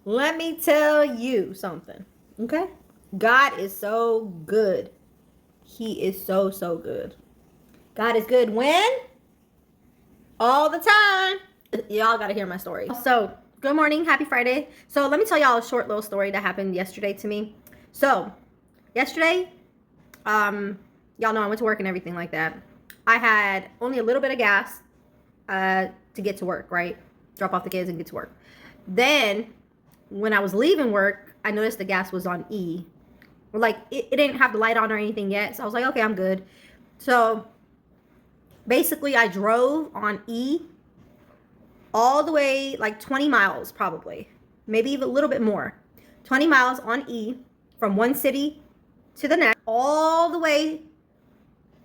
Let me tell you something, okay? God is so good. He is so, so good. God is good when? All the time. Y'all gotta hear my story. So, good morning. Happy Friday. So, let me tell y'all a short little story that happened yesterday to me. So, yesterday, y'all know I went to work and everything like that. I had only a little bit of gas to get to work, right? Drop off the kids and get to work. Then, when I was leaving work, I noticed the gas was on E. Like, it didn't have the light on or anything yet. So I was like, okay, I'm good. So basically, I drove on E all the way like 20 miles, probably, maybe even a little bit more. 20 miles on E from one city to the next, all the way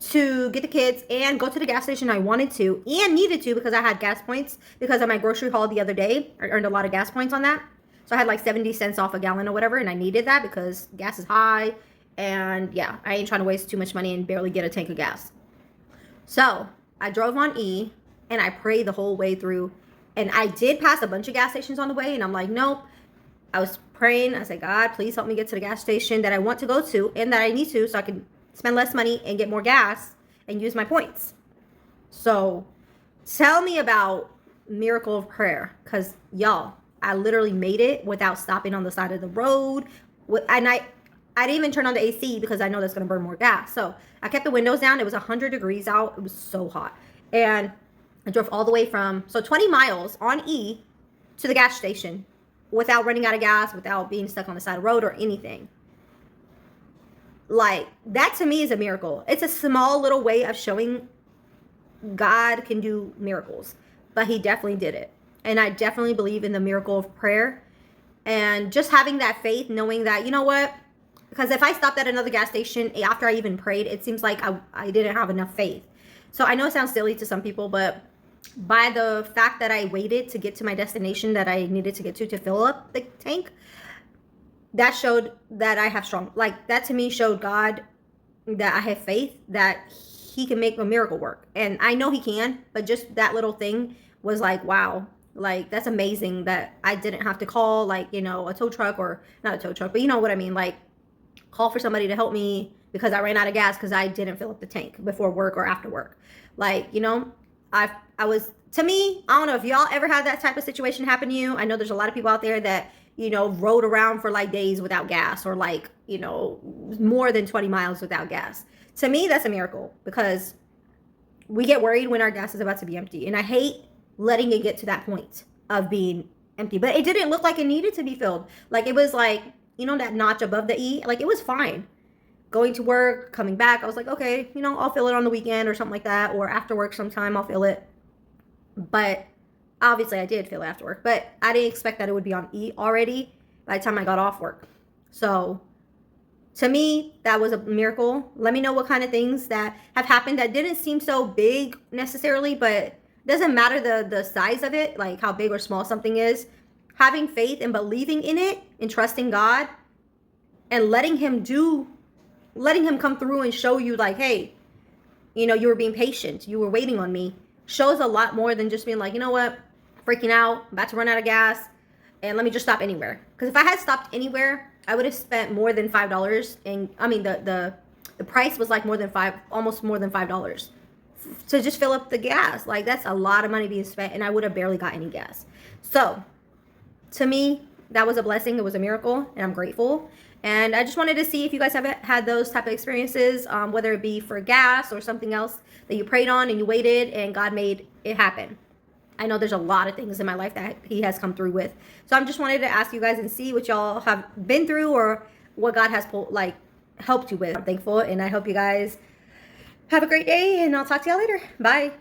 to get the kids and go to the gas station I wanted to and needed to because I had gas points because of my grocery haul the other day. I earned a lot of gas points on that. So I had like 70 cents off a gallon or whatever, and I needed that because gas is high. And yeah, I ain't trying to waste too much money and barely get a tank of gas. So I drove on E and I prayed the whole way through. And I did pass a bunch of gas stations on the way, and I'm like, nope. I was praying. I said, God, please help me get to the gas station that I want to go to and that I need to so I can spend less money and get more gas and use my points. So tell me about miracle of prayer, because y'all, I literally made it without stopping on the side of the road. And I didn't even turn on the AC because I know that's going to burn more gas. So I kept the windows down. It was 100 degrees out. It was so hot. And I drove all the way from, so 20 miles on E to the gas station without running out of gas, without being stuck on the side of the road or anything. Like, that to me is a miracle. It's a small little way of showing God can do miracles, but he definitely did it. And I definitely believe in the miracle of prayer and just having that faith, knowing that, you know what? Because if I stopped at another gas station after I even prayed, it seems like I didn't have enough faith. So I know it sounds silly to some people, but by the fact that I waited to get to my destination that I needed to get to fill up the tank, that showed that I have strong, like, that to me showed God that I have faith that he can make a miracle work. And I know he can, but just that little thing was like, wow, like, that's amazing that I didn't have to call, like, you know, a tow truck, or not a tow truck, but you know what I mean, like, call for somebody to help me because I ran out of gas because I didn't fill up the tank before work or after work. Like, you know, I was, to me, I don't know if y'all ever had that type of situation happen to you. I know there's a lot of people out there that, you know, rode around for like days without gas, or like, you know, more than 20 miles without gas. To me, that's a miracle, because we get worried when our gas is about to be empty. And I hate letting it get to that point of being empty. But it didn't look like it needed to be filled. Like, it was like, you know, that notch above the E, like, it was fine. Going to work, coming back, I was like, okay, you know, I'll fill it on the weekend or something like that, or after work sometime I'll fill it. But obviously I did fill it after work, but I didn't expect that it would be on E already by the time I got off work. So to me, that was a miracle. Let me know what kind of things that have happened that didn't seem so big necessarily, but it doesn't matter the size of it, like how big or small something is. Having faith and believing in it and trusting God and letting him come through and show you, like, hey, you know, you were being patient, you were waiting on me, shows a lot more than just being like, you know what, freaking out, I'm about to run out of gas, and let me just stop anywhere. Because if I had stopped anywhere, I would have spent more than $5. And I mean, the price was like more than almost more than $5 to just fill up the gas. Like, that's a lot of money being spent, and I would have barely got any gas. So to me, that was a blessing. It was a miracle, and I'm grateful. And I just wanted to see if you guys have had those type of experiences, whether it be for gas or something else that you prayed on and you waited and God made it happen. I know there's a lot of things in my life that he has come through with. So I'm just wanted to ask you guys and see what y'all have been through, or what God has helped you with. I'm thankful, and I hope you guys have a great day, and I'll talk to y'all later. Bye.